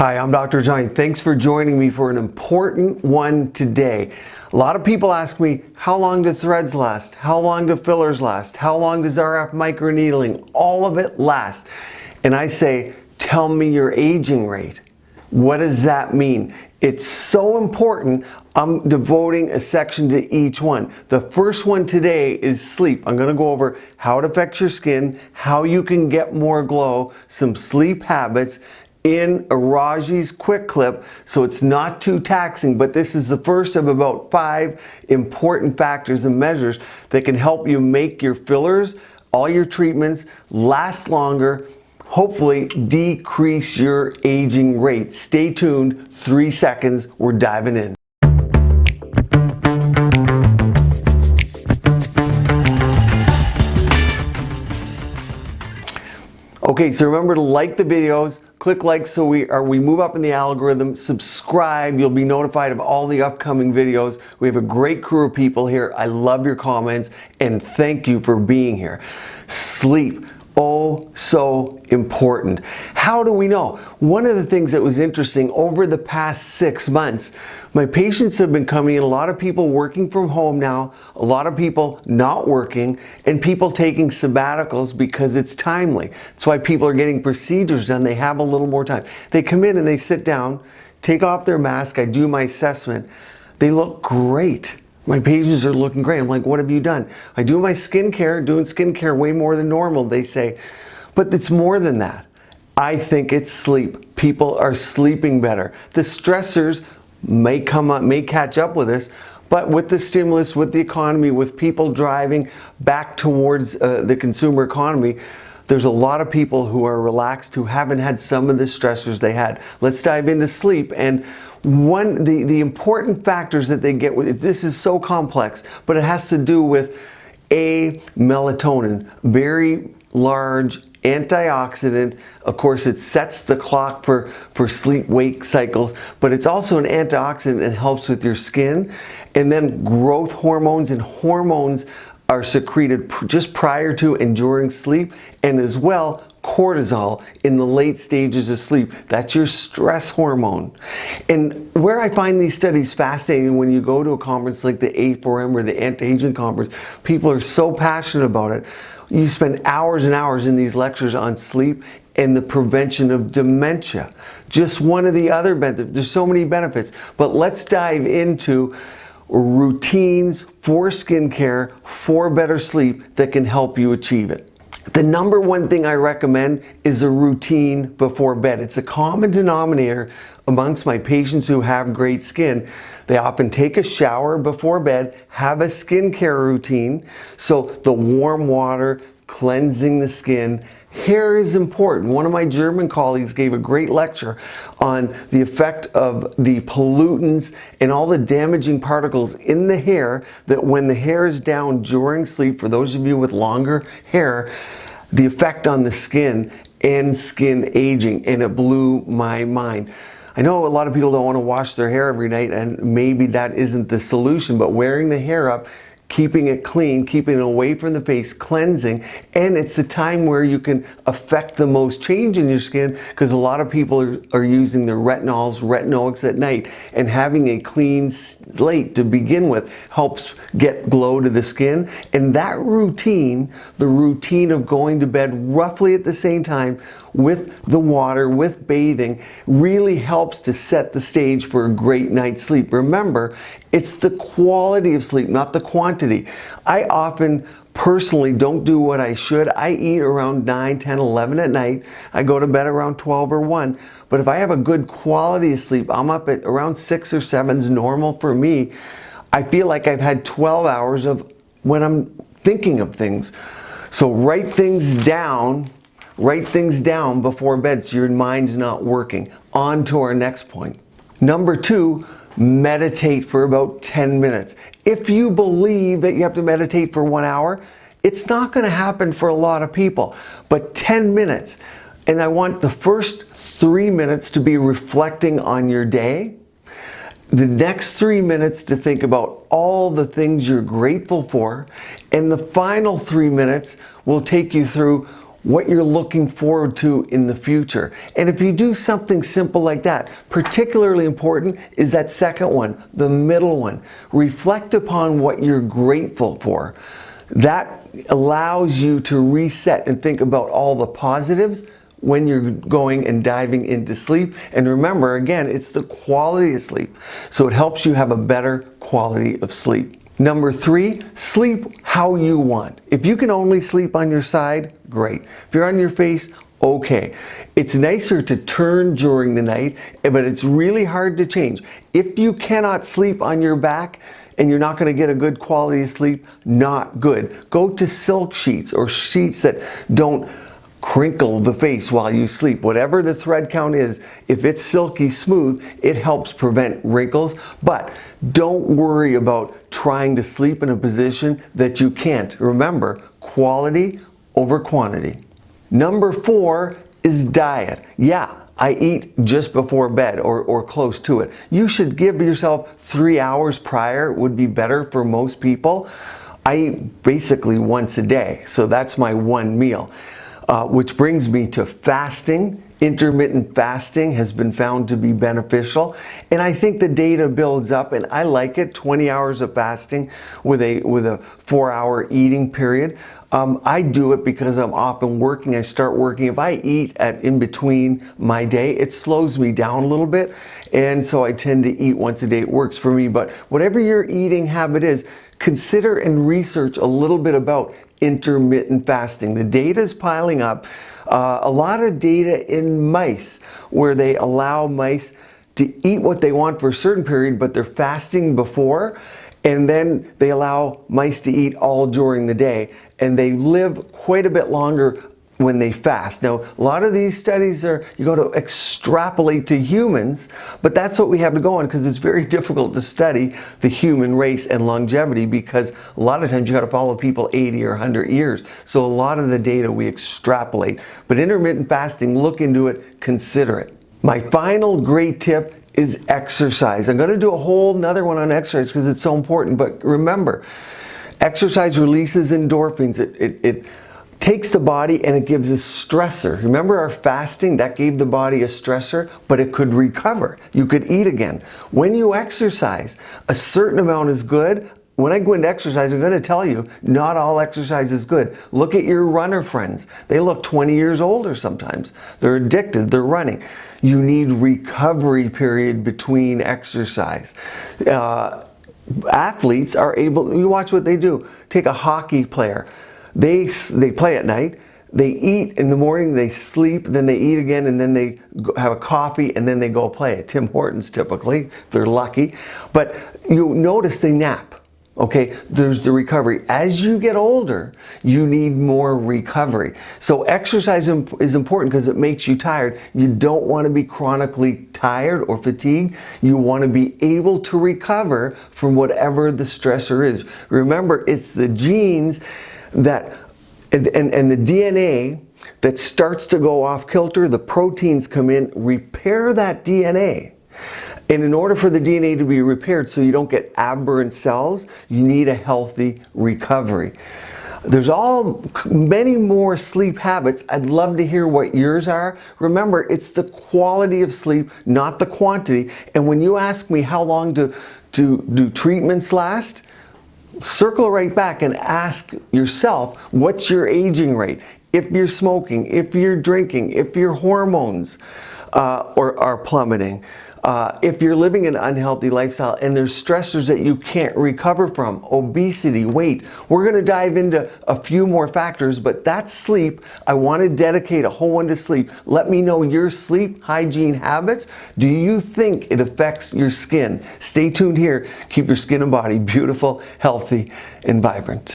Hi, I'm Dr. Rajani. Thanks for joining me for an important one today. A lot of people ask me, how long do threads last? How long do fillers last? How long does RF microneedling, all of it last? And I say, tell me your aging rate. What does that mean? It's so important. I'm devoting a section to each one. The first one today is sleep. I'm going to go over how it affects your skin, how you can get more glow, some sleep habits, in a Raji's quick clip, so it's not too taxing, but this is the first of about 5 important factors and measures that can help you make your fillers, all your treatments last longer, hopefully decrease your aging rate. Stay tuned, 3 seconds, we're diving in. Okay, so remember to like the videos, click like so we move up in the algorithm, subscribe, you'll be notified of all the upcoming videos. We have a great crew of people here. I love your comments and thank you for being here. Sleep, oh so important. How do we know? One of the things that was interesting over the past 6 months, my patients have been coming in, a lot of people working from home now, a lot of people not working, and people taking sabbaticals because it's timely. That's why people are getting procedures done. They have a little more time. They come in and they sit down, take off their mask, I do my assessment. They look great. My patients are looking great. I'm like, what have you done? I do my skincare, doing skincare way more than normal, they say. But it's more than that. I think it's sleep. People are sleeping better. The stressors may come up, may catch up with us, but with the stimulus, with the economy, with people driving back towards the consumer economy, there's a lot of people who are relaxed, who haven't had some of the stressors they had. Let's dive into sleep. And the important factors that they get with this is so complex, but it has to do with melatonin, very large antioxidant. Of course, it sets the clock for sleep-wake cycles, but it's also an antioxidant and helps with your skin. And then growth hormones and hormones are secreted just prior to and during sleep, and as well cortisol in the late stages of sleep. That's your stress hormone. And where I find these studies fascinating, when you go to a conference like the A4M or the anti-aging conference, people are so passionate about it. You spend hours and hours in these lectures on sleep and the prevention of dementia. Just one of the other benefits. There's so many benefits, but let's dive into routines for skincare, for better sleep that can help you achieve it. The number one thing I recommend is a routine before bed. It's a common denominator amongst my patients who have great skin. They often take a shower before bed, have a skincare routine. So the warm water, cleansing the skin. Hair is important. One of my German colleagues gave a great lecture on the effect of the pollutants and all the damaging particles in the hair, that when the hair is down during sleep, for those of you with longer hair, the effect on the skin and skin aging, and it blew my mind. I know a lot of people don't want to wash their hair every night, and maybe that isn't the solution, but wearing the hair up, keeping it clean, keeping it away from the face, cleansing, and it's a time where you can affect the most change in your skin, because a lot of people are using their retinols, retinoics at night, and having a clean slate to begin with helps get glow to the skin. And that routine, the routine of going to bed roughly at the same time with the water, with bathing, really helps to set the stage for a great night's sleep. Remember, it's the quality of sleep, not the quantity. I often personally don't do what I should. I eat around 9, 10, 11 at night. I go to bed around 12 or 1. But if I have a good quality of sleep, I'm up at around 6 or 7 is normal for me. I feel like I've had 12 hours of when I'm thinking of things. So write things down before bed so your mind's not working. On to our next point. Number 2, meditate for about 10 minutes. If you believe that you have to meditate for 1 hour, it's not going to happen for a lot of people. But 10 minutes, and I want the first 3 minutes to be reflecting on your day. The next 3 minutes to think about all the things you're grateful for. And the final 3 minutes will take you through what you're looking forward to in the future. And if you do something simple like that, particularly important is that second one, the middle one. Reflect upon what you're grateful for. That allows you to reset and think about all the positives when you're going and diving into sleep. And remember, again, it's the quality of sleep. So it helps you have a better quality of sleep. Number 3, sleep how you want. If you can only sleep on your side, great. If you're on your face, okay. It's nicer to turn during the night, but it's really hard to change. If you cannot sleep on your back and you're not going to get a good quality of sleep, not good. Go to silk sheets or sheets that don't crinkle the face while you sleep. Whatever the thread count is, if it's silky smooth, it helps prevent wrinkles. But don't worry about trying to sleep in a position that you can't. Remember, quality over quantity. Number 4 is diet. Yeah, I eat just before bed or close to it. You should give yourself 3 hours prior, would be better for most people. I eat basically once a day, so that's my one meal. Which brings me to fasting. Intermittent fasting has been found to be beneficial, and I think the data builds up, and I like it. 20 hours of fasting with a 4-hour eating period. I do it because I'm often working. I start working. If I eat in between my day, it slows me down a little bit, and so I tend to eat once a day. It works for me. But whatever your eating habit is, consider and research a little bit about intermittent fasting. The data is piling up. A lot of data in mice where they allow mice to eat what they want for a certain period, but they're fasting before, and then they allow mice to eat all during the day, and they live quite a bit longer when they fast. Now, a lot of these studies you go to extrapolate to humans, but that's what we have to go on because it's very difficult to study the human race and longevity because a lot of times you got to follow people 80 or 100 years. So a lot of the data we extrapolate. But intermittent fasting, look into it, consider it. My final great tip is exercise. I'm going to do a whole nother one on exercise because it's so important. But remember, exercise releases endorphins. It takes the body and it gives a stressor. Remember our fasting, that gave the body a stressor, but it could recover. You could eat again. When you exercise, a certain amount is good. When I go into exercise, I'm going to tell you, not all exercise is good. Look at your runner friends. They look 20 years older sometimes. They're addicted, they're running. You need recovery period between exercise. Athletes are able, you watch what they do. Take a hockey player. They play at night, they eat in the morning, they sleep, then they eat again, and then they have a coffee, and then they go play. Tim Hortons typically, if they're lucky. But you notice they nap. Okay, there's the recovery. As you get older, you need more recovery. So exercise is important because it makes you tired. You don't want to be chronically tired or fatigued. You want to be able to recover from whatever the stressor is. Remember, it's the genes that and the DNA that starts to go off kilter. The proteins come in, repair that DNA. And in order for the DNA to be repaired so you don't get aberrant cells, you need a healthy recovery. There's many more sleep habits. I'd love to hear what yours are. Remember, it's the quality of sleep, not the quantity. And when you ask me how long do treatments last, circle right back and ask yourself, what's your aging rate? If you're smoking, if you're drinking, if your hormones are plummeting, if you're living an unhealthy lifestyle and there's stressors that you can't recover from, obesity, weight. We're going to dive into a few more factors, but that's sleep. I want to dedicate a whole one to sleep. Let me know your sleep hygiene habits. Do you think it affects your skin? Stay tuned here. Keep your skin and body beautiful, healthy, and vibrant.